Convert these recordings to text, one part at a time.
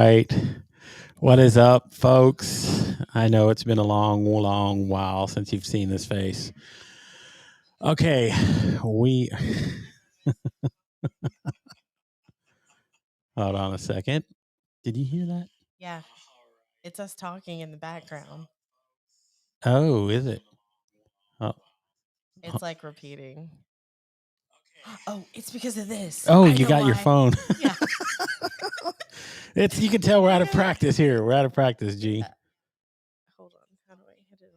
Right. What is up, folks? I know it's been a long, long while since you've seen this face. Okay, we hold on a second. Did you hear that? Yeah, it's us talking in the background. Oh, is it? Oh, It's like repeating. Oh, it's because of this. oh, I you know got your why. phone. Yeah. It's you can tell we're out of practice here. We're out of practice, G. Hold on. How do I hit it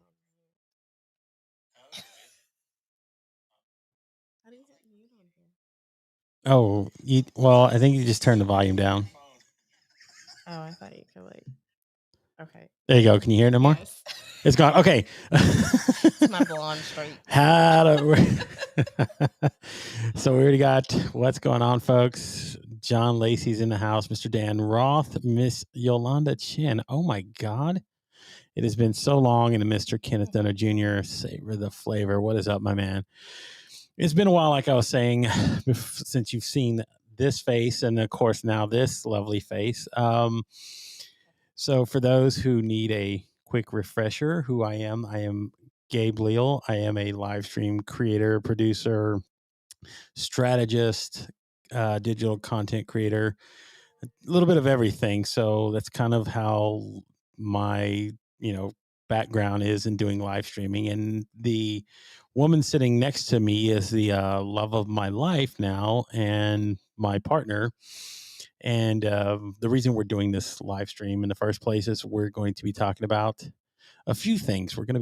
on? How do you hit mute on here? Oh, well, I think you just turned the volume down. Oh, I thought you could Okay. There you go. Can you hear it no more? Yes. It's gone. Okay. It's my blonde streak. How to, so we already got what's going on, folks. John Lacey's in the house, Mr. Dan Roth, Miss Yolanda Chin. Oh my God. It has been so long. And Mr. Kenneth Dunner Jr. Savor the flavor. What is up, my man? It's been a while, like I was saying, since you've seen this face, and of course now this lovely face. So for those who need a quick refresher, who I am Gabe Leal. I am a live stream creator, producer, strategist, digital content creator, a little bit of everything. So that's kind of how my, background is in doing live streaming. And the woman sitting next to me is the love of my life now and my partner. And the reason we're doing this live stream in the first place is we're going to be talking about a few things. We're going to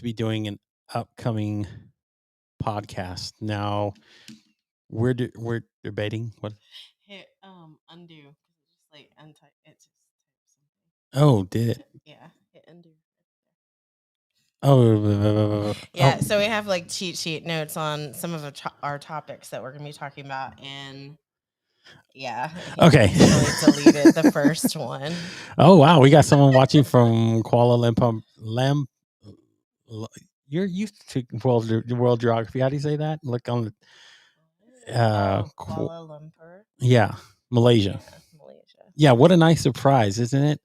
be doing an upcoming podcast. Now, we're debating what. Hit undo. It just like untype. It just type something. Oh, did it? Yeah. Hit undo. Oh, Yeah, so we have like cheat sheet notes on some of our topics that we're going to be talking about, and yeah, he okay. accidentally deleted the first one. Oh wow, we got someone watching from Kuala Lumpur. You're used to world geography. How do you say that? Look on the Kuala Lumpur. yeah, Malaysia. Yeah, Malaysia. Yeah, what a nice surprise, isn't it?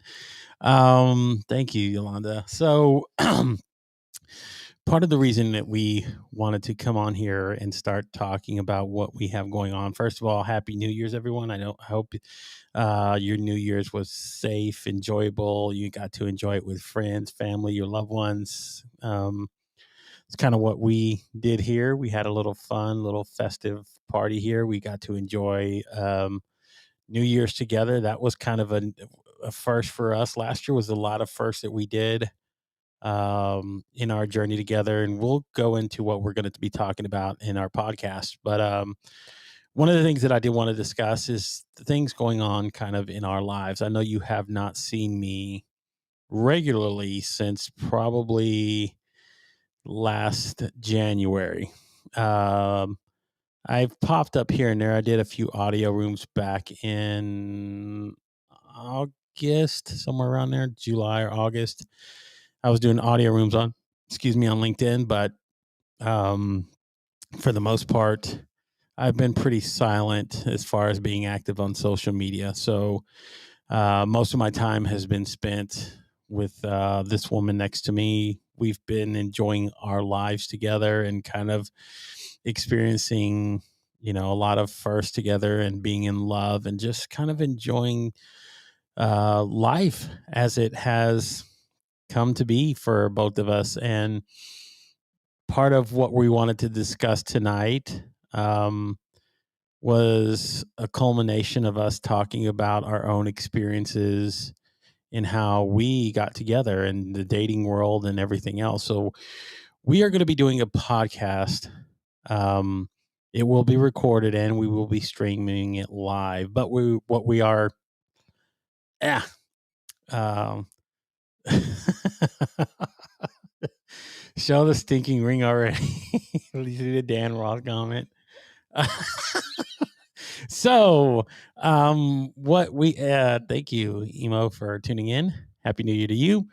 Thank you, Yolanda. So part of the reason that we wanted to come on here and start talking about what we have going on. First of all, Happy New Year's, everyone. I hope your New Year's was safe, enjoyable. You got to enjoy it with friends, family, your loved ones. It's kind of what we did here. We had a little fun, little festive party here. We got to enjoy New Year's together. That was kind of a first for us. Last year was a lot of firsts that we did in our journey together, and we'll go into what we're going to be talking about in our podcast. But one of the things that I did want to discuss is the things going on kind of in our lives. I know you have not seen me regularly since probably last January. Um, I've popped up here and there. I did a few audio rooms back in August, somewhere around there, July or August. I was doing audio rooms on LinkedIn, but um, for the most part, I've been pretty silent as far as being active on social media. So most of my time has been spent with this woman next to me. We've been enjoying our lives together and kind of experiencing, a lot of firsts together and being in love and just kind of enjoying life as it has come to be for both of us. And part of what we wanted to discuss tonight was a culmination of us talking about our own experiences and how we got together and the dating world and everything else. So we are going to be doing a podcast. It will be recorded and we will be streaming it live. But what we are, yeah. Um, show the stinking ring already. You see the Dan Roth comment. So, what we thank you, Emo, for tuning in. Happy New Year to you.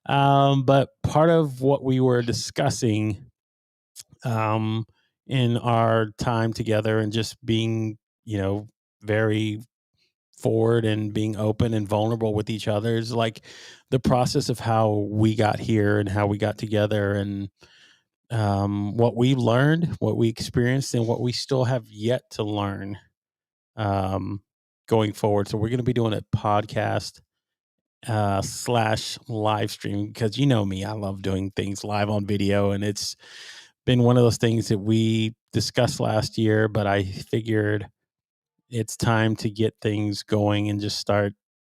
But part of what we were discussing in our time together and just being, very forward and being open and vulnerable with each other is like the process of how we got here and how we got together, and what we learned, what we experienced, and what we still have yet to learn um, going forward. So we're going to be doing a podcast slash live stream, because you know me, I love doing things live on video, and it's been one of those things that we discussed last year, but I figured it's time to get things going and just start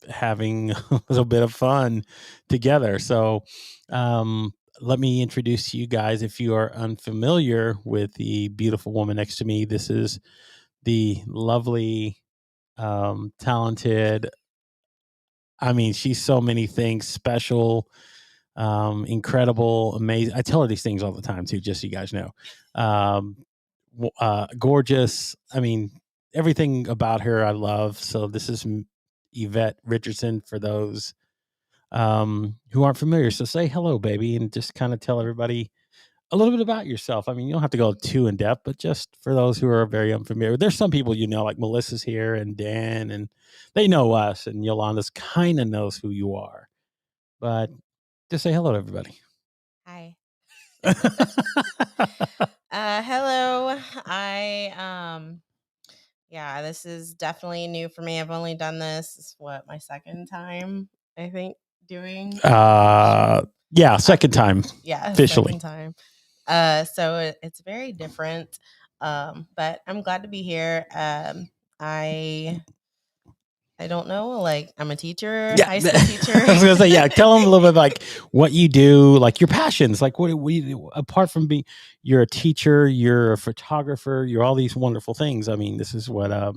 having a little bit of fun together. So, um, let me introduce you guys. If you are unfamiliar with the beautiful woman next to me, this is the lovely, talented. I mean, she's so many things: special, incredible, amazing. I tell her these things all the time too, just so you guys know. Um, Gorgeous. I mean, everything about her I love. So this is Yvette Richardson for those who aren't familiar. So say hello, baby, and just kind of tell everybody a little bit about yourself. I mean, you don't have to go too in depth, but just for those who are very unfamiliar, there's some people you know, like Melissa's here and Dan, and they know us, and Yolanda's kind of knows who you are. But just say hello to everybody. Hi. Hello. Yeah, this is definitely new for me. I've only done this what, my second time, I think, doing Yeah, uh, second time yeah, officially. second time. So it's very different. But I'm glad to be here. I I don't know, like I'm a teacher, Yeah, high school teacher. I was gonna say, yeah. Tell them a little bit like what you do, like your passions, like what you do apart from being. You're a teacher, you're a photographer, you're all these wonderful things. I mean, this is what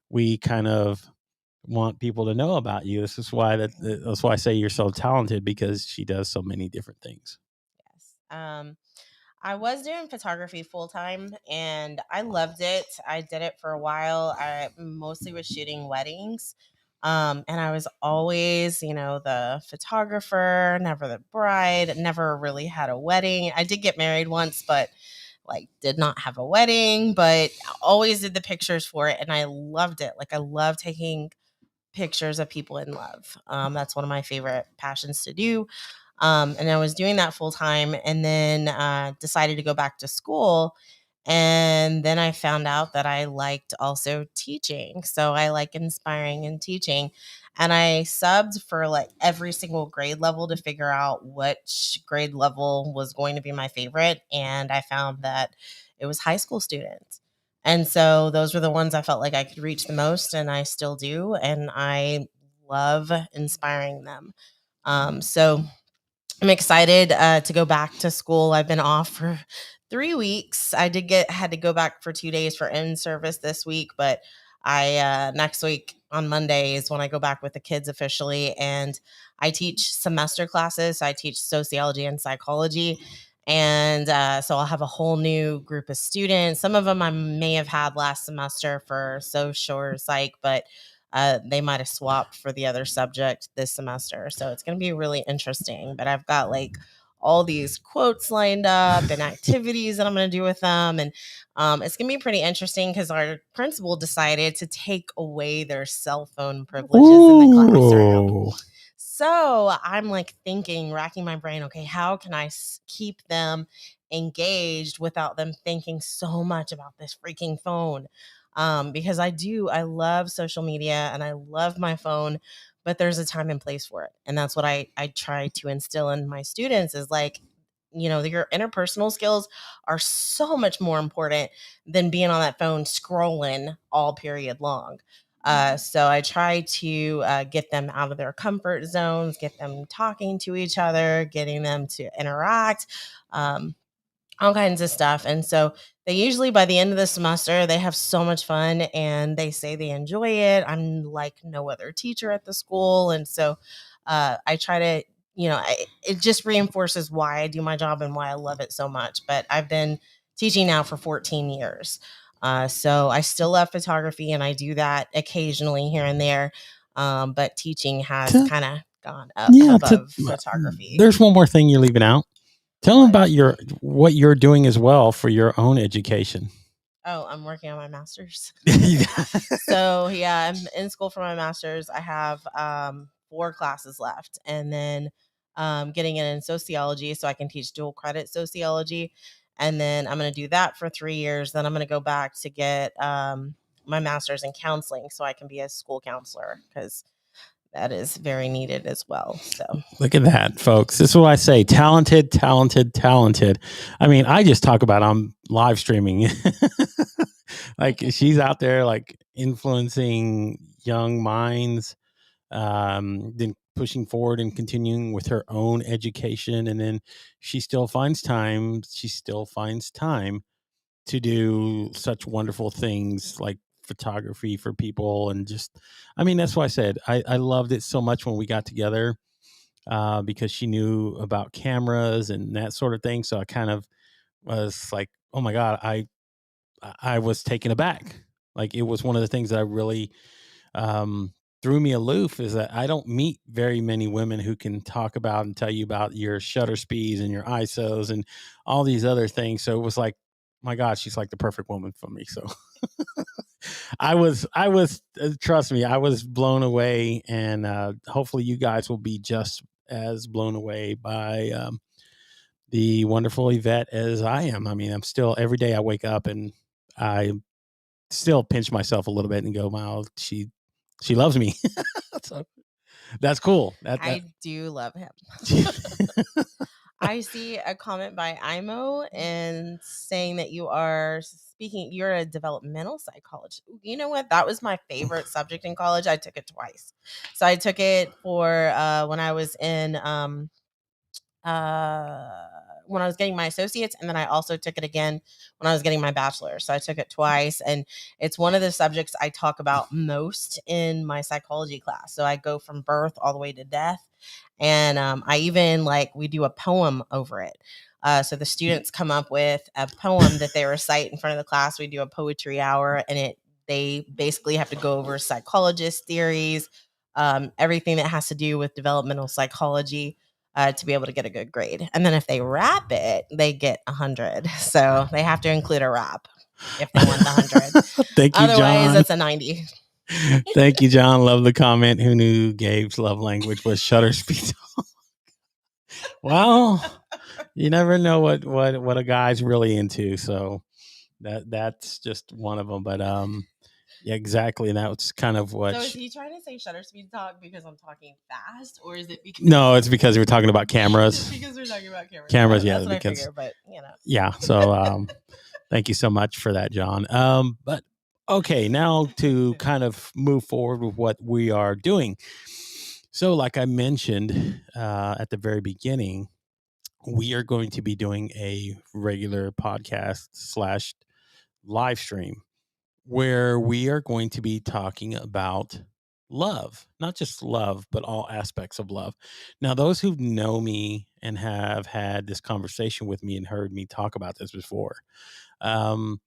we kind of want people to know about you. This is why that's why I say you're so talented, because she does so many different things. Yes. I was doing photography full time and I loved it. I did it for a while. I mostly was shooting weddings. And I was always, the photographer, never the bride, never really had a wedding. I did get married once, but like did not have a wedding, but always did the pictures for it. And I loved it. Like I love taking pictures of people in love. That's one of my favorite passions to do. And I was doing that full time, and then decided to go back to school. And then I found out that I liked also teaching. So I like inspiring and teaching. And I subbed for like every single grade level to figure out which grade level was going to be my favorite. And I found that it was high school students. And so those were the ones I felt like I could reach the most, and I still do. And I love inspiring them. So I'm excited to go back to school. I've been off for 3 weeks. Had to go back for 2 days for in service this week, but I next week on Monday is when I go back with the kids officially, and I teach semester classes. So I teach sociology and psychology, and so I'll have a whole new group of students. Some of them I may have had last semester for social or psych, but they might have swapped for the other subject this semester. So it's going to be really interesting. But I've got like all these quotes lined up and activities that I'm going to do with them. And it's going to be pretty interesting because our principal decided to take away their cell phone privileges in the classroom. Ooh. So I'm like thinking, racking my brain, okay, how can I keep them engaged without them thinking so much about this freaking phone? Because I love social media and I love my phone, but there's a time and place for it. And that's what I try to instill in my students is like, your interpersonal skills are so much more important than being on that phone scrolling all period long. So I try to get them out of their comfort zones, get them talking to each other, getting them to interact. All kinds of stuff. And so they usually by the end of the semester, they have so much fun and they say they enjoy it. I'm like no other teacher at the school. And so I try to, it just reinforces why I do my job and why I love it so much. But I've been teaching now for 14 years. So I still love photography and I do that occasionally here and there. But teaching has To, kind of gone up yeah, above photography. there's one more thing you're leaving out. Tell them What? about what you're doing as well for your own education. Oh, I'm working on my master's. Yeah. So yeah, I'm in school for my master's. I have 4 classes left, and then getting in sociology, so I can teach dual credit sociology, and then I'm going to do that for 3 years. Then I'm going to go back to get my master's in counseling, so I can be a school counselor because that is very needed as well. So Look at that, folks. This is what I say: talented, talented, talented. I mean, I just talk about I'm live streaming. Like she's out there, like influencing young minds, then pushing forward and continuing with her own education, and then she still finds time. She still finds time to do such wonderful things like photography for people, and just, I mean, that's why I said I loved it so much when we got together, because she knew about cameras and that sort of thing. So I kind of was like, oh my god, I was taken aback. Like it was one of the things that I really, um, threw me aloof, is that I don't meet very many women who can talk about and tell you about your shutter speeds and your ISOs and all these other things. So it was like, my God, she's like the perfect woman for me. So I was, trust me, I was blown away, and hopefully you guys will be just as blown away by, the wonderful Yvette as I am. I mean, I'm still, every day I wake up and I still pinch myself a little bit and go, wow, she loves me. So that's cool. That I do love him. I see a comment by IMO and saying that you are speaking, you're a developmental psychologist. You know what? That was my favorite subject in college. I took it twice. So I took it for when I was in uh, when I was getting my associates, and then I also took it again when I was getting my bachelor. So I took it twice, and it's one of the subjects I talk about most in my psychology class. So I go from birth all the way to death, and I even like we do a poem over it. So the students come up with a poem that they recite in front of the class. We do a poetry hour, and they basically have to go over psychologist theories, everything that has to do with developmental psychology, to be able to get a good grade. And then if they rap it, they get 100. So they have to include a rap if they want the 100. Thank you, Otherwise, John. it's a 90. Thank you, John. Love the comment. Who knew Gabe's love language was shutter speed? Well, you never know what a guy's really into. So that's just one of them. But yeah, exactly. And that's kind of what. So is he trying to say shutter speed talk because I'm talking fast, or is it because No, it's because we're talking about cameras. because we're talking about cameras? Cameras, yeah, That's what I because figure. But you know, yeah. So thank you so much for that, John. But okay, now to kind of move forward with what we are doing. So, like I mentioned at the very beginning, we are going to be doing a regular podcast slash live stream where we are going to be talking about love, not just love, but all aspects of love. Now, those who know me and have had this conversation with me and heard me talk about this before, um,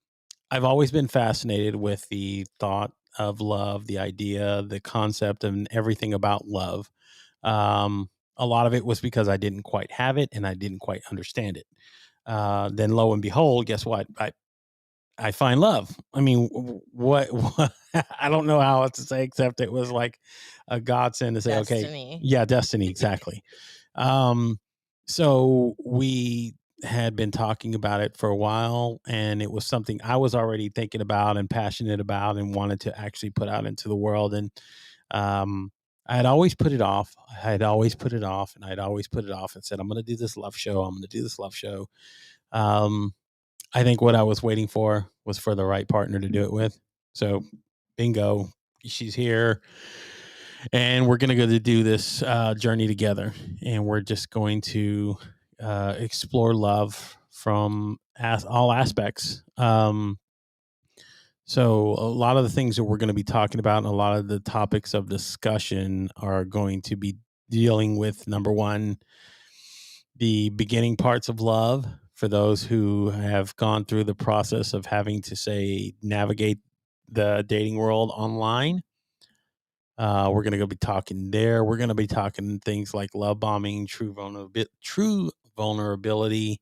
I've always been fascinated with the thought of love, the idea, the concept, and everything about love. Um, a lot of it was because I didn't quite have it and I didn't quite understand it. Then, lo and behold, guess what? I find love. I mean, what I don't know how else to say except it was like a godsend to say, okay, destiny. yeah, destiny, exactly. Um, so we had been talking about it for a while, and it was something I was already thinking about and passionate about and wanted to actually put out into the world. And um, I had always put it off. I had always put it off, and I'd always put it off and said, I'm going to do this love show. I'm going to do this love show. Um, I think what I was waiting for was for the right partner to do it with. So, bingo, she's here, and we're gonna go to do this journey together, and we're just going to explore love from all aspects. So, a lot of the things that we're going to be talking about, and a lot of the topics of discussion are going to be dealing with number one, the beginning parts of love for those who have gone through the process of having to say navigate the dating world online. We're going to go be talking there. We're going to be talking things like love bombing, true vulnerability,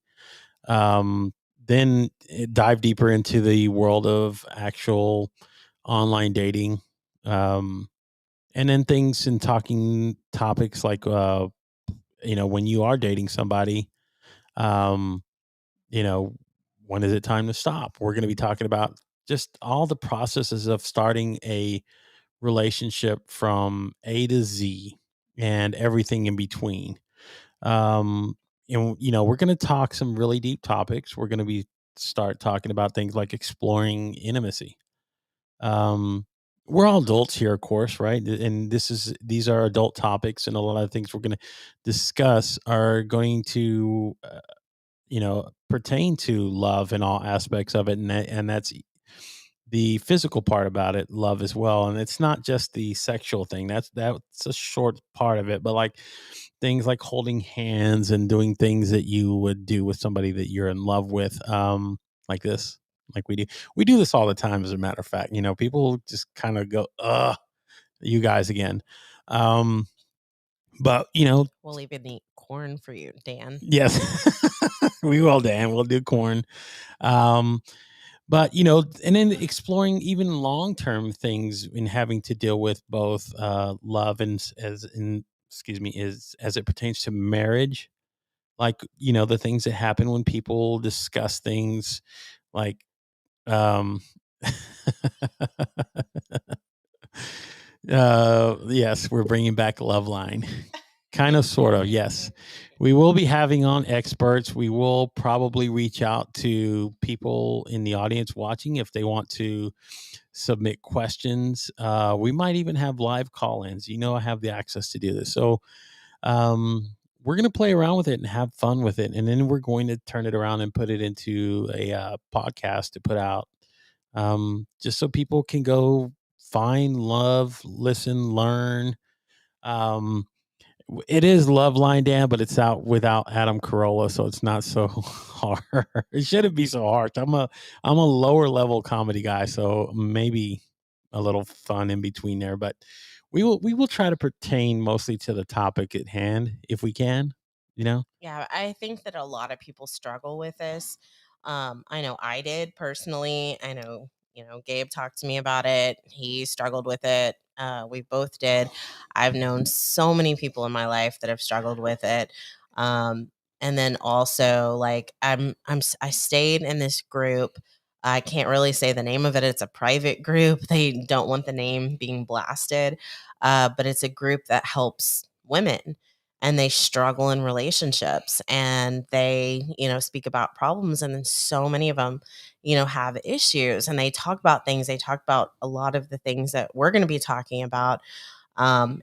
then dive deeper into the world of actual online dating. Um, and then things and talking topics like, when you are dating somebody, um, you know, when is it time to stop? We're going to be talking about just all the processes of starting a relationship from A to Z and everything in between. Um, we're going to talk some really deep topics. We're going to be start talking about things like exploring intimacy. Um, we're all adults here, of course, right? And these are adult topics, and a lot of things we're going to discuss are going to, pertain to love and all aspects of it, and that's the physical part about it, love as well. And it's not just the sexual thing. That's a short part of it, but like things like holding hands and doing things that you would do with somebody that you're in love with, like this, like we do this all the time. As a matter of fact, people just kind of go, you guys again. Um, but We'll even eat corn for you, Dan. yes, we will, Dan. We'll do corn. Um, but and then exploring even long-term things in having to deal with both love and as in excuse me is as it pertains to marriage, like the things that happen when people discuss things like um yes, we're bringing back love line. Kind of, sort of, yes. We will be having on experts. We will probably reach out to people in the audience watching if they want to submit questions. We might even have live call-ins. I have the access to do this. So we're going to play around with it and have fun with it. And then we're going to turn it around and put it into a podcast to put out, just so people can go find, love, listen, learn. Um, it is Love Line, Dan, but it's out without Adam Carolla, so it's not so hard. It shouldn't be so harsh. I'm a lower level comedy guy, so maybe a little fun in between there. But we will try to pertain mostly to the topic at hand if we can. You know. Yeah, I think that a lot of people struggle with this. I know I did personally. I know, Gabe talked to me about it. He struggled with it. We both did. I've known so many people in my life that have struggled with it. Um, and then also, like, I stayed in this group. I can't really say the name of it. It's a private group. They don't want the name being blasted, but it's a group that helps women and they struggle in relationships and they speak about problems, and then so many of them have issues, and they talk about things. They talk about a lot of the things that we're going to be talking about, and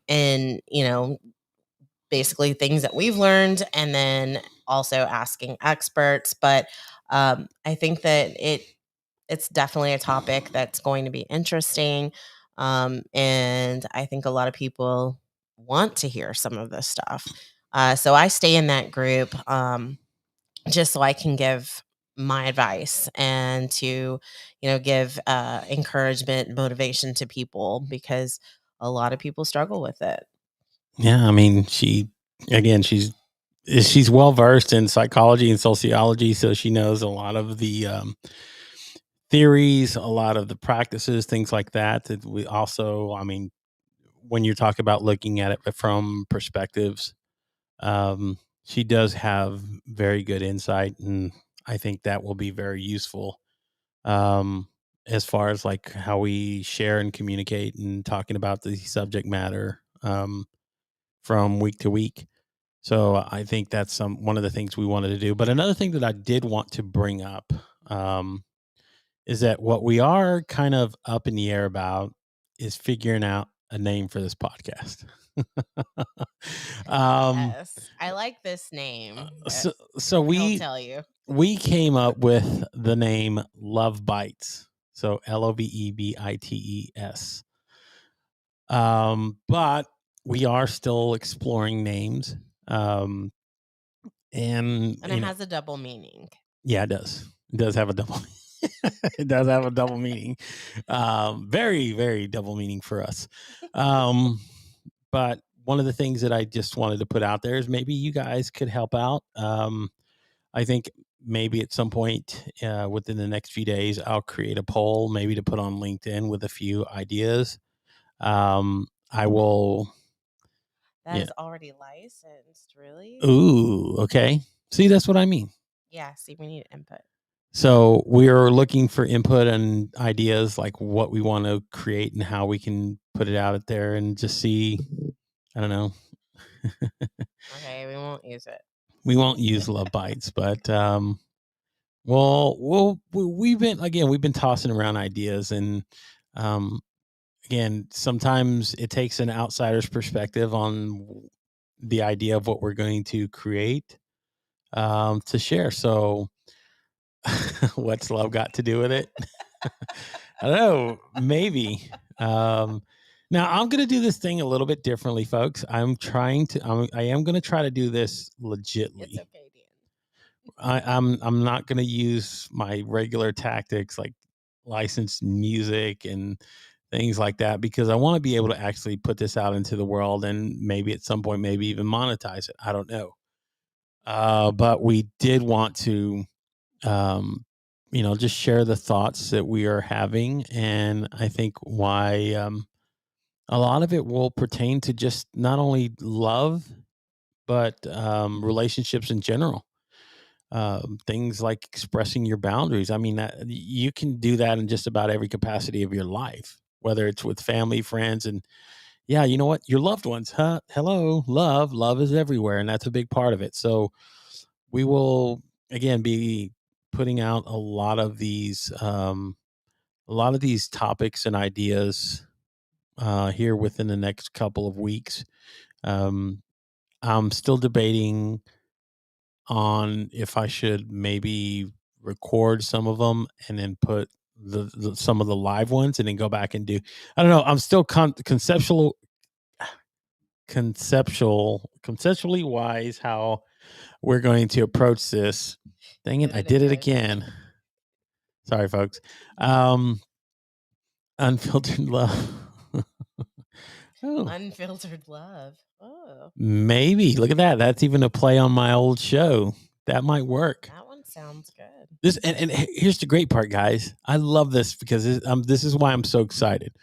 basically things that we've learned, and then also asking experts. But I think that it's definitely a topic that's going to be interesting. And I think a lot of people want to hear some of this stuff. So I stay in that group, just so I can give my advice and to, give encouragement and motivation to people, because a lot of people struggle with it. Yeah, I mean, she's well versed in psychology and sociology, so she knows a lot of the theories, a lot of the practices, things like that. That we also, I mean, when you're talking about looking at it from perspectives, she does have very good insight, and I think that will be very useful, as far as like how we share and communicate and talking about the subject matter, from week to week. So I think that's one of the things we wanted to do. But another thing that I did want to bring up, um, is that what we are kind of up in the air about is figuring out a name for this podcast. um, Yes, I like this name. so so I'll we tell you. we came up with the name Love Bites. So LOVEBITES. But we are still exploring names. Um, and And it has a double meaning. yeah, it does. It does have a double. It does have a double meaning. Very, very double meaning for us. Um, but one of the things that I just wanted to put out there is maybe you guys could help out. I think maybe at some point within the next few days, I'll create a poll, maybe to put on LinkedIn with a few ideas. I will. That Yeah. is already licensed, really? Ooh. Okay. See, that's what I mean. Yeah, see, we need input. So we're looking for input and ideas, like what we want to create and how we can put it out there, and just see. I don't know. Okay, we won't use it. We won't use love bites, but we've been tossing around ideas, and um, again, sometimes it takes an outsider's perspective on the idea of what we're going to create to share. So, what's love got to do with it? I don't know. Maybe. Now I'm going to do this thing a little bit differently, folks. I am going to try to do this It's legitly. okay, Dan. I'm not going to use my regular tactics like licensed music and things like that, because I want to be able to actually put this out into the world, and maybe at some point, maybe even monetize it. I don't know. But we did want to, um, just share the thoughts that we are having. And I think why a lot of it will pertain to just not only love, but relationships in general. Things like expressing your boundaries. I mean, you can do that in just about every capacity of your life, whether it's with family, friends, and yeah, you know what? Your loved ones. Huh? Hello, love. Love is everywhere, and that's a big part of it. So we will again be putting out a lot of these topics and ideas here within the next couple of weeks. Um, I'm still debating on if I should maybe record some of them and then put some of the live ones and then go back and do. I don't know. I'm still conceptually wise how we're going to approach this. Dang it! Did I it did it again. again. Sorry, folks. Um, Unfiltered love. Oh, Unfiltered love. Oh, maybe. Look at that. That's even a play on my old show. That might work. that one sounds good. And here's the great part, guys. I love this because this is why I'm so excited.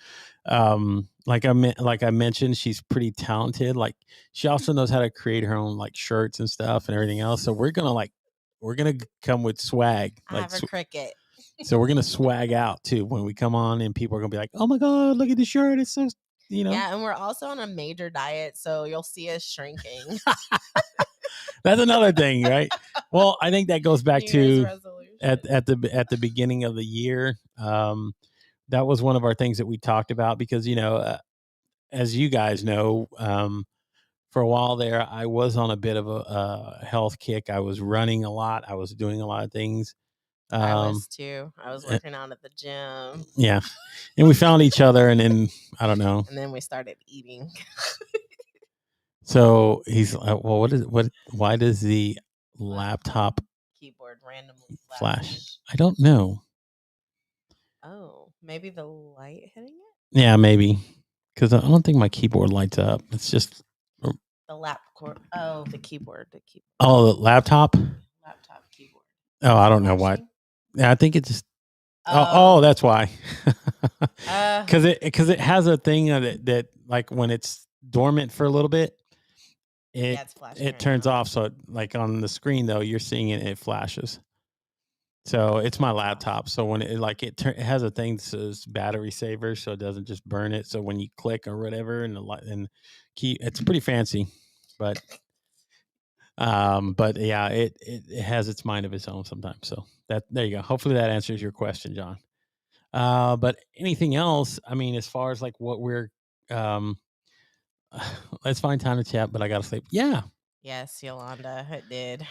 Like I mentioned, she's pretty talented. Like, she also knows how to create her own like shirts and stuff and everything else. So we're gonna come with swag. I have a cricket. So we're gonna swag out too when we come on, and people are gonna be like, "Oh my god, look at the shirt! It's so you know." Yeah, and we're also on a major diet, so you'll see us shrinking. That's another thing, right? Well, I think that goes back New Year's to resolution. at the beginning of the year. That was one of our things that we talked about because as you guys know, for a while there, I was on a bit of a health kick. I was running a lot. I was doing a lot of things. I Um, was too. I was eh, working out at the gym, yeah, and we found each other, and then I don't know. and then we started eating. So he's well. What is what? Why does the My laptop keyboard randomly flash? flash. I don't know. Oh, maybe the light hitting it? Yeah, maybe because I don't think my keyboard lights up. It's just The Oh, the keyboard. The keyboard. oh, the laptop. Laptop keyboard. Oh, I don't know what. Flashing? Yeah, I think it just. Oh, Oh. that's why. Uh, Because it has a thing that like when it's dormant for a little bit, yeah, it's flashing it right turns now. off. So like on the screen though, you're seeing it. It flashes. So it's my laptop. So when it has a thing that says battery saver, so it doesn't just burn it. So when you click or whatever, and the light and key, it's pretty fancy, but yeah, it has its mind of its own sometimes. So that there you go. Hopefully that answers your question, John. But anything else? I mean, as far as like what we're, um, let's find time to chat. But I gotta sleep. Yeah, Yes, Yolanda, it did.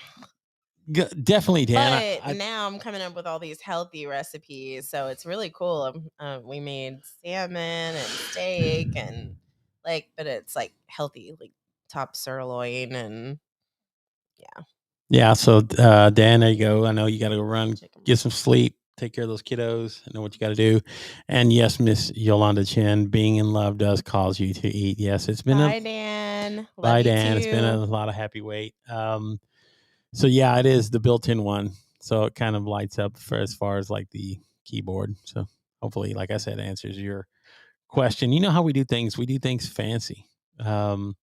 definitely, Dan. But now I'm coming up with all these healthy recipes, so it's really cool. We made salmon and steak, and but it's like healthy, like top sirloin and yeah, Yeah. So, Dan, there you go. I know you got to go run, chicken get breast. some sleep, take care of those kiddos. I know what you got to do. And yes, Miss Yolanda Chin, being in love does cause you to eat. Yes, it's been a Bye, Dan. Love bye, you Dan. It's been a too. lot of happy wait. So yeah, it is the built-in one. So it kind of lights up for as far as like the keyboard. So hopefully, like I said, answers your question. You know how we do things? We do things fancy. Um,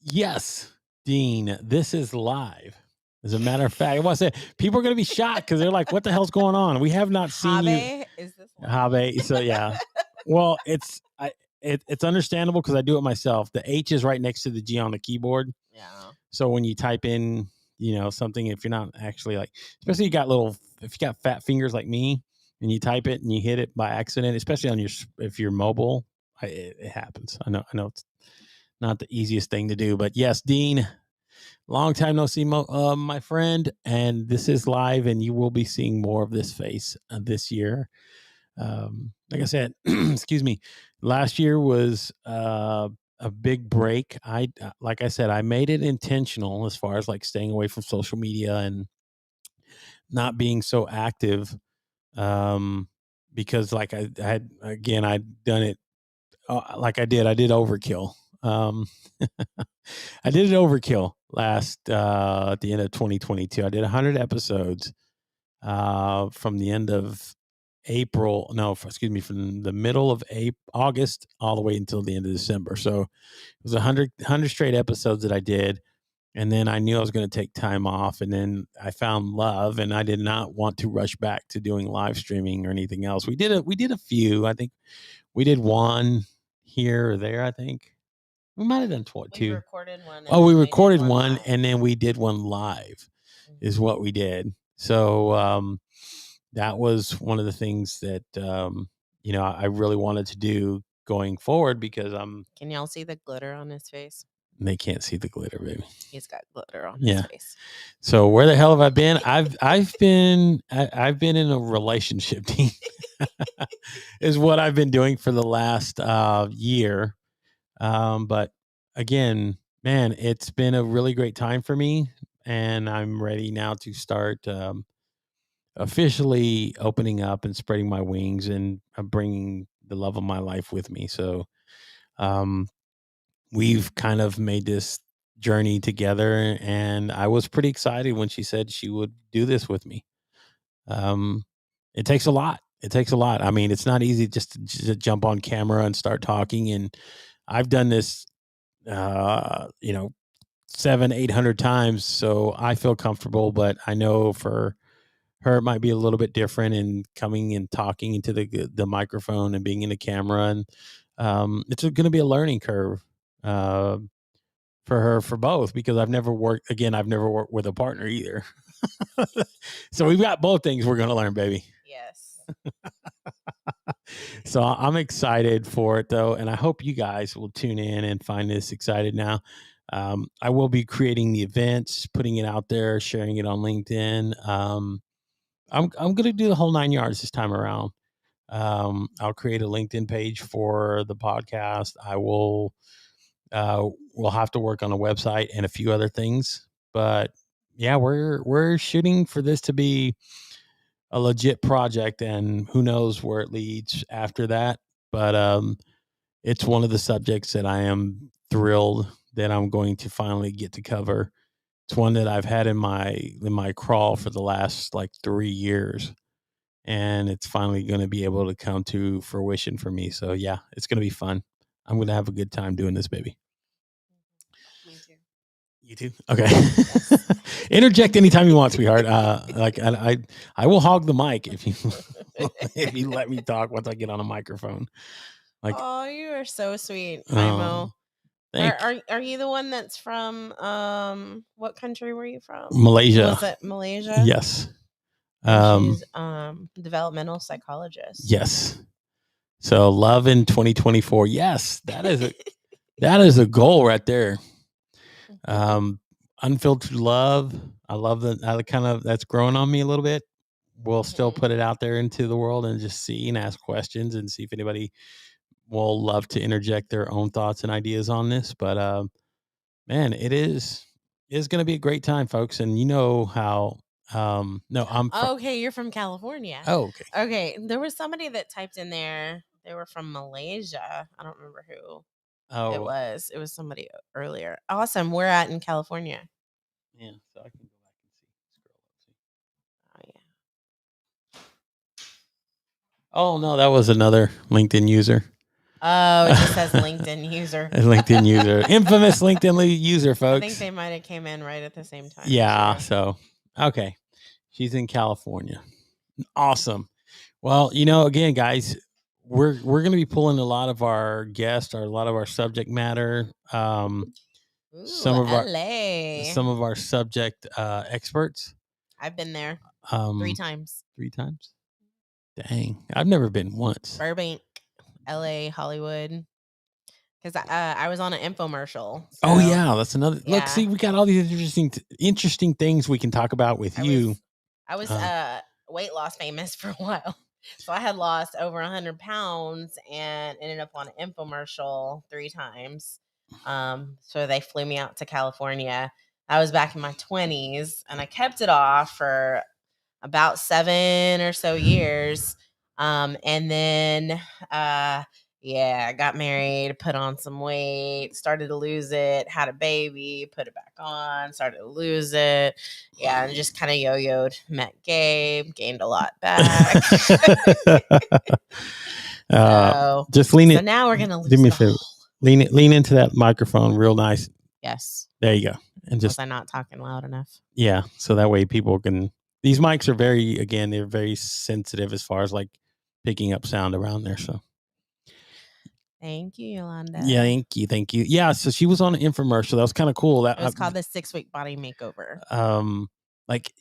yes, Dean, this is live. As a matter of fact, I want to say people are going to be shocked because they're like, "What the hell's going on? We have not seen you." Habe, is this live? Habe. So yeah. Well, it's understandable because I do it myself. The H is right next to the G on the keyboard. Yeah. So when you type in, something, if you're not actually like, especially if you got fat fingers like me, and you type it and you hit it by accident, especially if you're mobile, it happens. I know it's not the easiest thing to do, but yes, Dean, long time no see, my friend, and this is live, and you will be seeing more of this face this year. Like I said, excuse me, last year was a big break. Like I said, I made it intentional as far as like staying away from social media and not being so active. Um, because like I had again, I'd done it like I did overkill. Um, I did it overkill last at the end of 2022. I did 100 episodes from the end of April. No, excuse me, from the middle of August all the way until the end of December. So it was 100 straight episodes that I did. And then I knew I was going to take time off. And then I found love, and I did not want to rush back to doing live streaming or anything else. We did a few. I think we did one here or there. I think we might have done We two. recorded one and Oh, we then we did recorded one one, live. and then we did one live is Mhm. what we did. So that was one of the things that I really wanted to do going forward because Can y'all see the glitter on his face? they can't see the glitter, baby. He's got glitter on his Yeah. face. So where the hell have I been? I've been in a relationship team is what I've been doing for the last year. But again, man, it's been a really great time for me, and I'm ready now to start officially opening up and spreading my wings and bringing the love of my life with me. So um, we've kind of made this journey together, and I was pretty excited when she said she would do this with me. Um, it takes a lot. It takes a lot. I mean, it's not easy just to jump on camera and start talking. And I've done this, uh, you know, 700, 800 times, so I feel comfortable. But I know for her, it might be a little bit different in coming and talking into the microphone and being in the camera, and it's going to be a learning curve uh, for her for both because I've never worked. Again, I've never worked with a partner either. So we've got both things we're going to learn, baby. Yes. So I'm excited for it though, and I hope you guys will tune in and find this excited now. I will be creating the events, putting it out there, sharing it on LinkedIn. I'm going to do the whole 9 yards this time around. I'll create a LinkedIn page for the podcast. I will we'll have to work on a website and a few other things, but yeah, we're shooting for this to be a legit project, and who knows where it leads after that. But it's one of the subjects that I am thrilled that I'm going to finally get to cover. It's one that I've had in my crawl for the last like 3 years, and it's finally going to be able to come to fruition for me. So yeah, it's going to be fun. I'm going to have a good time doing this, baby. Me too. You too. Okay. Yes. Interject anytime you want, sweetheart. Like I will hog the mic if you if you let me talk once I get on a microphone. Like, Oh, you are so sweet, oh, Imo. Are, thank are are you the one that's from what country were you from? Malaysia. Was it Malaysia? Yes. And Um, she's developmental psychologist. yes. So love in 2024. Yes, that is a goal right there. Um, unfiltered love. I love that. I kind of that's growing on me a little bit. We'll still Mhm. put it out there into the world and just see and ask questions and see if anybody will love to interject their own thoughts and ideas on this. But man, it is going to be a great time, folks. And you know how? No, I'm from. Okay, you're from California. Oh, okay. Okay, there was somebody that typed in there. They were from Malaysia. I don't remember who it Oh, was. It was somebody earlier. Awesome. We're at in California. yeah. So I can go back and see. Scroll up. See. Oh no, that was another LinkedIn user. Oh, it just says A LinkedIn user. LinkedIn user, infamous LinkedIn user, I think folks. they might have came in right at the same time as Yeah. you. So okay, she's in California. Awesome. Well, again, guys, we're going to be pulling a lot of our guests, or a lot of our subject matter, Ooh, some of our LA. subject experts. I've been there 3 Um, times. 3 times. Dang, I've never been once. Burbank, LA, Hollywood. Because I was on an infomercial. Oh So, yeah, that's another look. yeah, See, we got all these interesting things we can talk about with I was you. I was Uh, weight loss famous for a while. So I had lost over 100 pounds and ended up on an infomercial 3 times. So they flew me out to California. I was back in my 20s and I kept it off for about 7 or so years. And then, uh, yeah, I got married, put on some weight, started to lose it, had a baby, put it back on, started to lose it. Yeah, and just kind of yo yoed. Met Gabe, gained a lot back. uh, so, just lean so it. now we're gonna Do lose me a it all. favor. Lean into that microphone real nice. Yes. There you go. And Was just I not talking loud enough? yeah, so that way people can. These mics are very, again, they're very sensitive as far as like picking up sound around there. So Thank you, yeah, Yolanda. thank you. Yeah, so she was on an infomercial. That was kind of cool. It was called the 6 Week Body Makeover. Like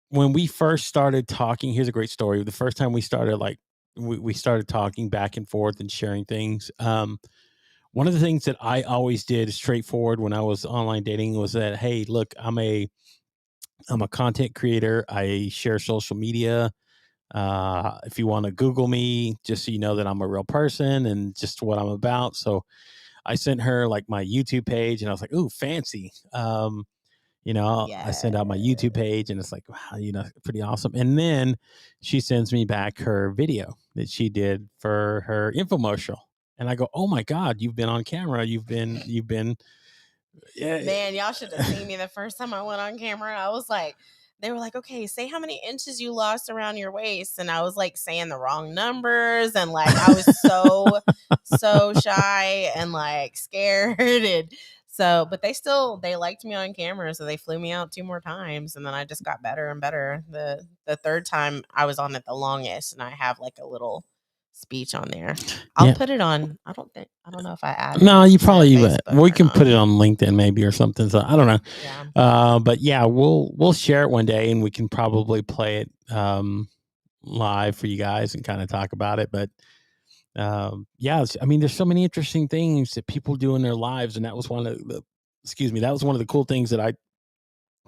when we first started talking. Here's a great story. The first time we started, like we started talking back and forth and sharing things. One of the things that I always did straightforward when I was online dating was that, hey, look, I'm a content creator. I share social media. If you want to Google me, just so you know that I'm a real person and just what I'm about. So I sent her like my YouTube page, and I was like, "Ooh, fancy." I send out my Yeah. YouTube page, and it's like, wow, pretty awesome. And then she sends me back her video that she did for her infomercial, and I go, "Oh my God, you've been on camera. You've been, yeah." Man, y'all should have seen me the first time I went on camera. I was like, they were like, okay, say how many inches you lost around your waist. And I was like saying the wrong numbers. And like, I was so shy and like scared. And so, but they liked me on camera. So they flew me out 2 more times. And then I just got better and better. The third time I was on it the longest. And I have like a little speech on there. I'll Yeah. put it on. I don't know if I added No, it you to probably Facebook we or can not. put it on LinkedIn maybe or something. So I don't know. Yeah. But yeah, we'll share it one day, and we can probably play it live for you guys and kind of talk about it. But yeah, I mean, there's so many interesting things that people do in their lives, and that was one of the excuse me, that was one of the cool things that I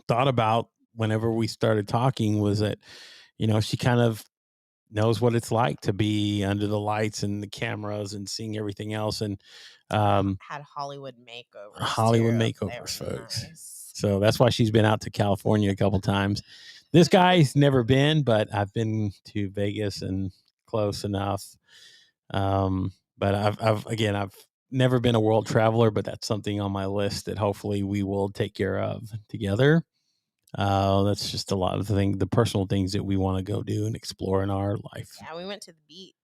thought about whenever we started talking, was that she kind of knows what it's like to be under the lights and the cameras and seeing everything else, and um Had Hollywood makeovers Hollywood too. They makeovers, were folks. nice. So that's why she's been out to California a couple times. This guy's never been, but I've been to Vegas and close enough. But I've never been a world traveler, but that's something on my list that hopefully we will take care of together. That's just a lot of the personal things that we want to go do and explore in our life. Yeah, we went to the beach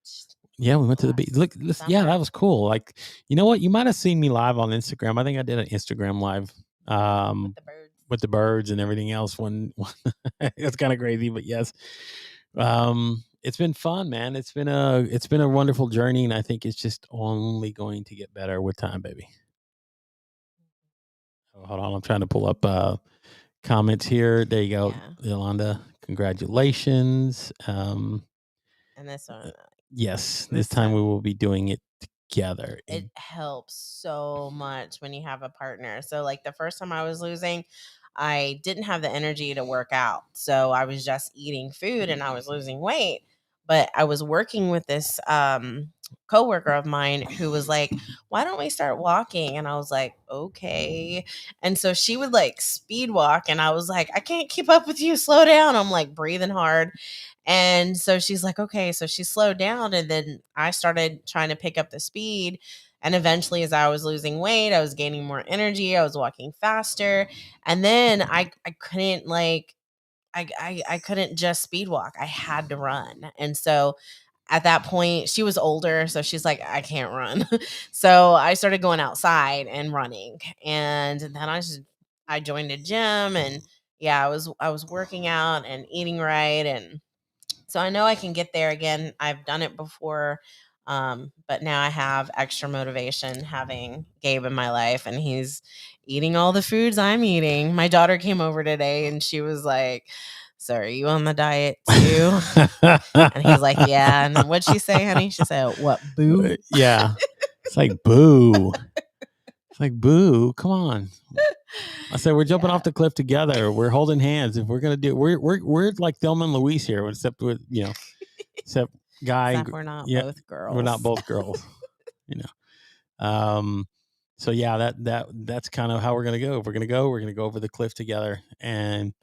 Yeah, we went to the beach. last Look, yeah, that summer was cool. Like, you know what? You might have seen me live on Instagram. I think I did an Instagram live with um, the birds. with the birds and everything else. When it's kind of crazy, but yes, it's been fun, man. It's been a wonderful journey, and I think it's just only going to get better with time, baby. Oh, hold on, I'm trying to pull up comments here. There you go, Yeah, Yolanda. Congratulations. and this one, Yes, this this time we time will be doing it together. it helps so much when you have a partner. So like the first time I was losing, I didn't have the energy to work out. So I was just eating food and I was losing weight. But I was working with this coworker of mine who was like, "Why don't we start walking?" And I was like, "Okay." And so she would like speed walk and I was like, "I can't keep up with you. Slow down." I'm like breathing hard. And so she's like, okay. So she slowed down. And then I started trying to pick up the speed. And eventually, as I was losing weight, I was gaining more energy. I was walking faster. And then I couldn't like, I couldn't just speed walk. I had to run. And so at that point, she was older, so she's like, I can't run. So I started going outside and running. And then I joined a gym, and yeah, I was working out and eating right, and so I know I can get there again. I've done it before. But now I have extra motivation having Gabe in my life, and he's eating all the foods I'm eating. My daughter came over today and she was like, so are you on the diet too? And he's like, yeah. And what'd she say, honey? She said, what, boo? Yeah. It's like boo. It's like boo. Come on. I said we're jumping Yeah. off the cliff together. We're holding hands. If we're gonna do, we're like Thelma and Louise here, except with except guy. Except we're not Yeah, both we're not girls. both girls. You know. So yeah, that's kind of how we're gonna go. If we're gonna go, we're gonna go over the cliff together, and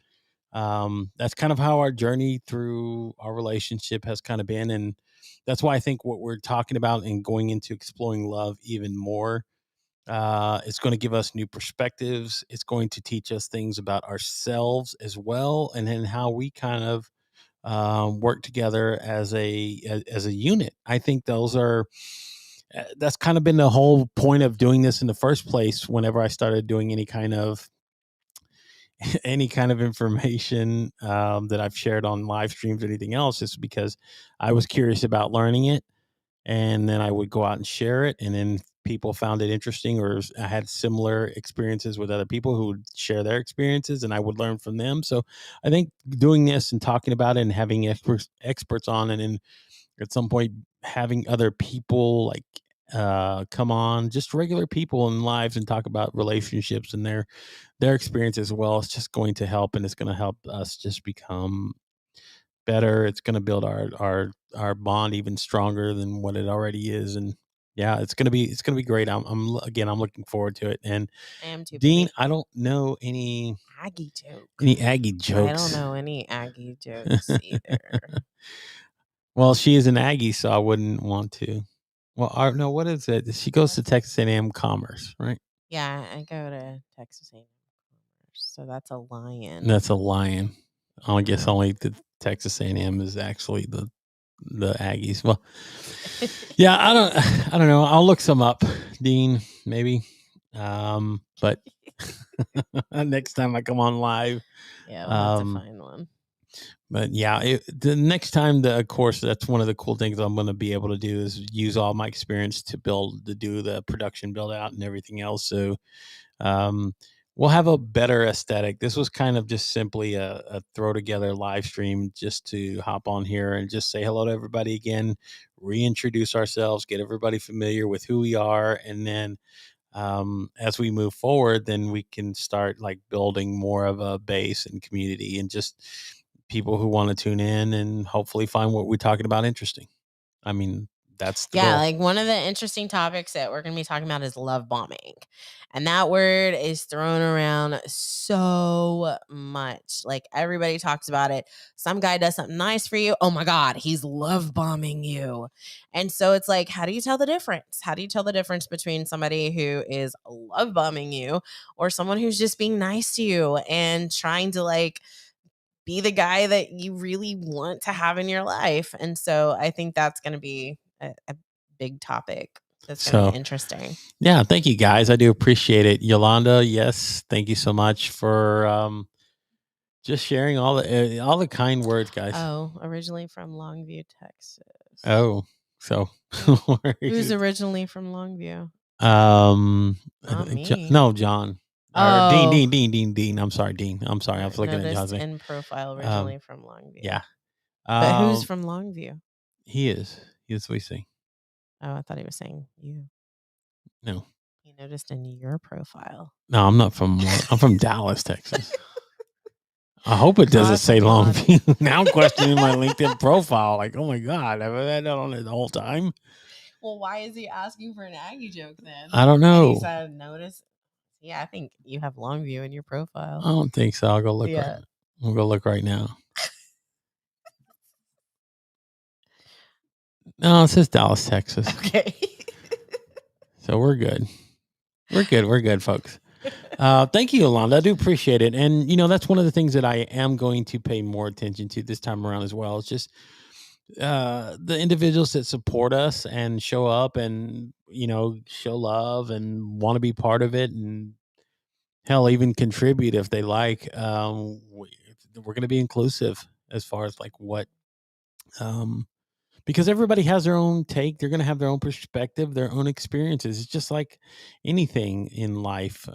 that's kind of how our journey through our relationship has kind of been, and that's why I think what we're talking about and going into exploring love even more, it's going to give us new perspectives. It's going to teach us things about ourselves as well, and then how we kind of work together as a unit. I think those are that's kind of been the whole point of doing this in the first place. Whenever I started doing any kind of any kind of information that I've shared on live streams or anything else, is because I was curious about learning it, and then I would go out and share it, and then people found it interesting, or I had similar experiences with other people who would share their experiences, and I would learn from them. So I think doing this and talking about it and having experts on, and then at some point having other people like come on, just regular people in lives, and talk about relationships and their experience as well, it's just going to help, and it's going to help us just become better. It's going to build our bond even stronger than what it already is. And yeah, it's going to be great. I'm looking forward to it. And I am too, Dean, baby. I don't know any Aggie joke. Aggie I don't jokes. know any Aggie jokes either. Well, she is an Aggie, so I wouldn't want to. Well, no, what is it? She goes to Texas A&M Commerce, right? Yeah, I go to Texas A&M Commerce, so that's a And lion. that's a lion. I guess Yeah. only the Texas A&M is actually the Aggies. Well, yeah, I don't know. I'll look some up, Dean, maybe. But next time I come on live. Yeah, we'll have to Um, find one. but yeah, the next time, of course, that's one of the cool things I'm going to be able to do is use all my experience to do the production build out and everything else. So um, we'll have a better aesthetic. This was kind of just simply a throw together live stream just to hop on here and just say hello to everybody again, reintroduce ourselves, get everybody familiar with who we are, and then as we move forward, then we can start like building more of a base and community, and just people who want to tune in and hopefully find what we're talking about interesting. I mean, that's the Yeah, goal. like one of the interesting topics that we're going to be talking about is love bombing. And that word is thrown around so much. Like everybody talks about it. Some guy does something nice for you. Oh my God, he's love bombing you. And so it's like, how do you tell the difference? How do you tell the difference between somebody who is love bombing you or someone who's just being nice to you and trying to like be the guy that you really want to have in your life? And so I think that's going to be a big topic that's going to be So interesting. yeah, thank you guys. I do appreciate it. Yolanda, yes, thank you so much for just sharing all the kind words, guys. Oh, originally from Longview, Texas. Oh, so where are Who's you? originally from Longview? Not me. No, John or Oh, Dean. I'm sorry, Dean. I'm sorry. I was looking at noticed John's name. in profile Um, originally from Longview. yeah. But who's Um, from Longview? he is. He is what we say. Oh, I thought he was saying you. No, He noticed in your profile. no, I'm not from. I'm from Dallas, Texas. I hope it doesn't That's say odd. Longview. Now I'm questioning my LinkedIn profile. Like, oh my god, have I had that on it the whole time? Well, why is he asking for an Aggie joke then? I don't And he know. said, notice. Yeah, I think you have Longview in your I profile. don't think so. I'll go look right. Yeah. I'll go look right now. No, it says Dallas, Texas. Okay. So we're good. We're good. We're good, folks. Thank you, Yolanda. I do appreciate it. And, that's one of the things that I am going to pay more attention to this time around as well. It's just the individuals that support us and show up and show love and want to be part of it, and hell, even contribute if they like. We're going to be inclusive as far as like what, um, because everybody has their own take. They're going to have their own perspective, their own experiences. It's just like anything in life.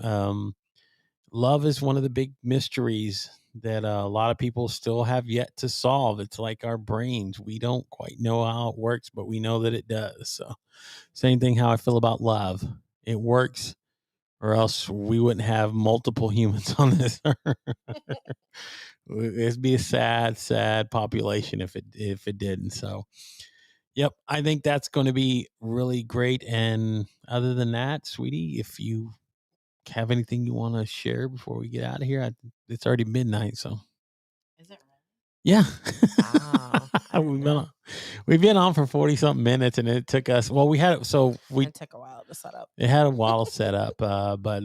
Love is one of the big mysteries that a lot of people still have yet to solve. It's like our brains. We don't quite know how it works, but we know that it does. So, same thing how I feel about love. It works, or else we wouldn't have multiple humans on this earth. It'd be a sad, sad population if it didn't. So, yep, I think that's going to be really great. And other than that, sweetie, if you have anything you want to share before we get out of here, it's already midnight. So, Is it yeah, Wow, I we've didn't been know. on, we've been on for 40 something minutes, and it took us. Well, we had it. So we It took a while to set up. it had a while set up, but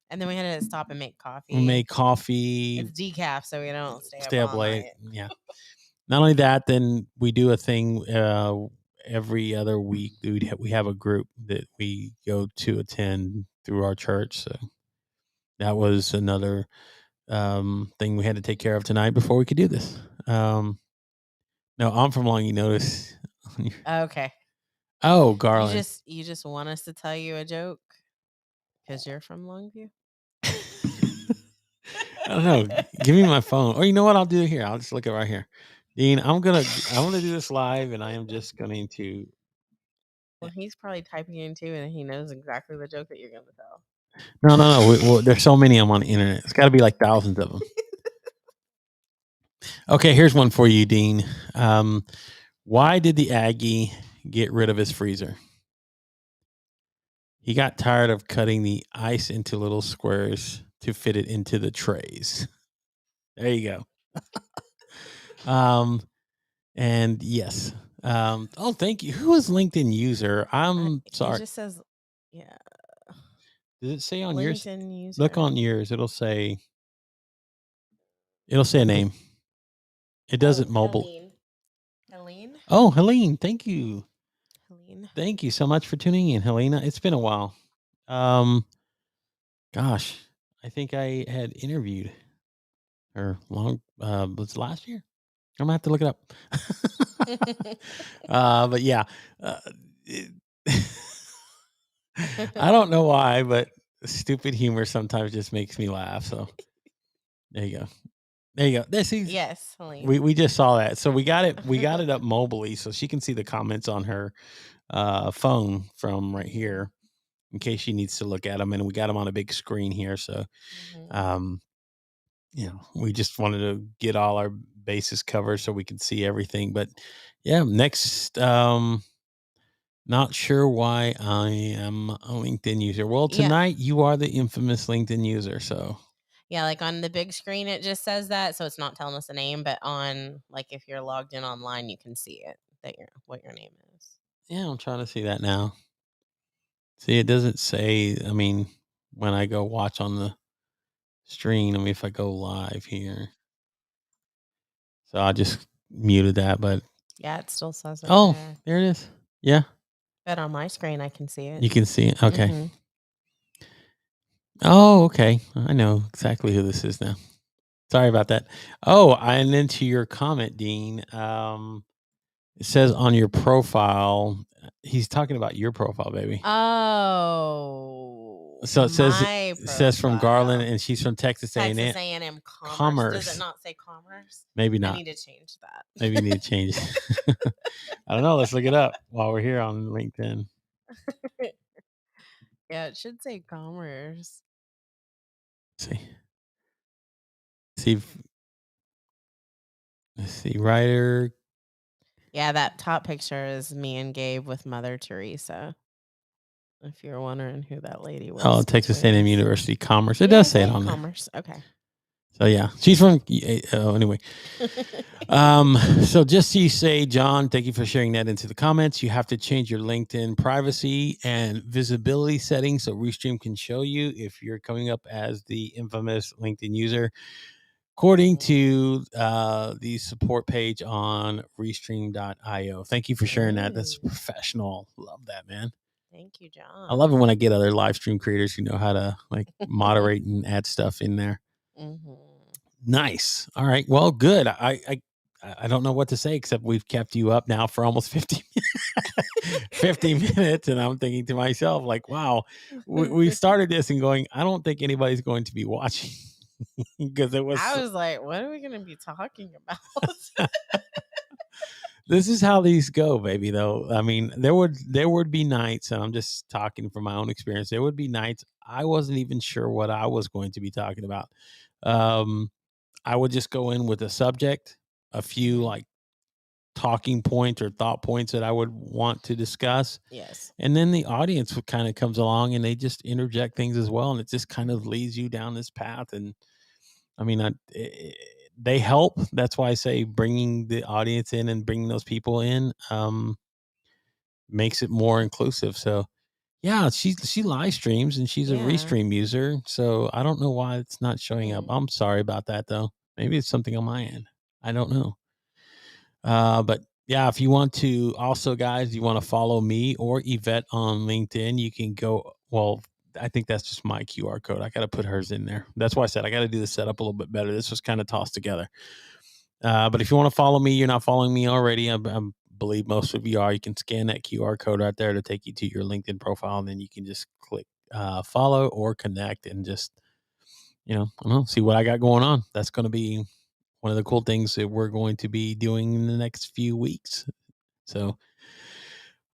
And then we had to stop and make we coffee. made coffee, It's decaf, so we don't stay up stay up all late. night. Yeah. Not only that, then we do a thing every other week. Dude, we have a group that we go to attend through our church. So that was another thing we had to take care of tonight before we could do this. No, I'm from Long. You notice? Okay. Oh, You Garland. just want us to tell you a joke because you're from Longview? I don't know. Give me my phone. Or you know what? I'll do it here. I'll just look it right here. Dean, I'm gonna do this live, and I am just going to. Well, he's probably typing in too, and he knows exactly the joke that you're going to tell. No, no, no. Well, there's so many of them on the internet. It's got to be like thousands of them. Okay, here's one for you, Dean. Why did the Aggie get rid of his freezer? He got tired of cutting the ice into little squares to fit it into the trays. There you go. And yes. Oh, thank you. Who is LinkedIn user? I'm He sorry. just says, yeah, Does it say on yours? LinkedIn Look user. on yours. It'll say a name. It doesn't Oh, mobile. Helene. Helene? Oh, Helene, thank you. Helene. Thank you so much for tuning in, Helena. It's been a while. Um, gosh, I think I had interviewed her was it last year? I'm gonna have to look it up. But yeah, uh, it- I don't know why, but stupid humor sometimes just makes me laugh. So there you go. There you go. This is Yes, Helene. we just saw that. So we got it up mobily so she can see the comments on her phone from right here in case she needs to look at them, and we got them on a big screen here. So Mhm. um we just wanted to get all our bases covered so we could see everything. But yeah, next, not sure why I am a LinkedIn user. Well, Yeah. tonight you are the infamous LinkedIn user. So Yeah, like on the big screen, it just says that. So it's not telling us a name, but on, like, if you're logged in online, you can see it, that what your name is. yeah, I'm trying to see that now. See, it doesn't say. I mean, when I go watch on the stream, I mean, if I go live here, so I just muted that. But Yeah, it still says it oh, there. there it is. Yeah, But on my screen, I can see it. you can see it. Okay. Hmm. Oh, okay. I know exactly who this is now. Sorry about that. Oh, and then to your comment, Dean, it says on your profile, he's talking about your profile, baby. Oh, So my it says from Garland, profile. and she's from Texas A&M Texas A&M Commerce. Does it Commerce. not say Commerce? Maybe I not. need to change that. Maybe you need to change. I don't know. Let's look it up while we're here on LinkedIn. Yeah, it should say Commerce. Let's see. See. Let's see. Writer. Yeah, that top picture is me and Gabe with Mother Teresa. If you're wondering who that lady Oh, was Texas between A&M us. University Commerce. It Did I does say it say on there. Commerce? Okay. So yeah, she's from. Oh, anyway. So just so you say, John, thank you for sharing that into the comments. You have to change your LinkedIn privacy and visibility settings so Restream can show you if you're coming up as the infamous LinkedIn user. according Mm. to the support page on restream.io. Thank you for sharing that. That's Ooh, professional. Love that, man. thank you, I love John. it when I get other live stream creators who know how to like moderate and add stuff in there. Hmm. Nice. All right. Well, good. I don't know what to say except we've kept you up now for almost 50 minutes. And I'm thinking to myself, like, wow, we started this and going, I don't think anybody's going to be watching because it was I was like, what are we going to be talking about? this is how these go, baby, though. I mean, there would be nights, and I'm just talking from my own experience. There would be nights I wasn't even sure what I was going to be talking about. Um, I would just go in with a subject, a few Hmm. like talking points or thought points that I would want to discuss. Yes. And then the audience kind of comes along and they just interject things as well. And it just kind of leads you down this path. And I mean, they help. That's why I say bringing the audience in and bringing those people in makes it more inclusive. So, yeah, she live streams and she's a Yeah. restream user. So I don't know why it's not showing up. Hmm. I'm sorry about that though. Maybe it's something on my end. I don't know. But yeah, if you want to also, guys, you want to follow me or Yvette on LinkedIn, you can go. Well, I think that's just my QR code. I got to put hers in there. That's why I said I got to do the setup a little bit better. This was kind of tossed together. But if you want to follow me, you're not following me already. I believe most of you are. You can scan that QR code right there to take you to your LinkedIn profile, and then you can just click follow or connect, and just I don't know, see what I got going on. That's going to be one of the cool things that we're going to be doing in the next few weeks. So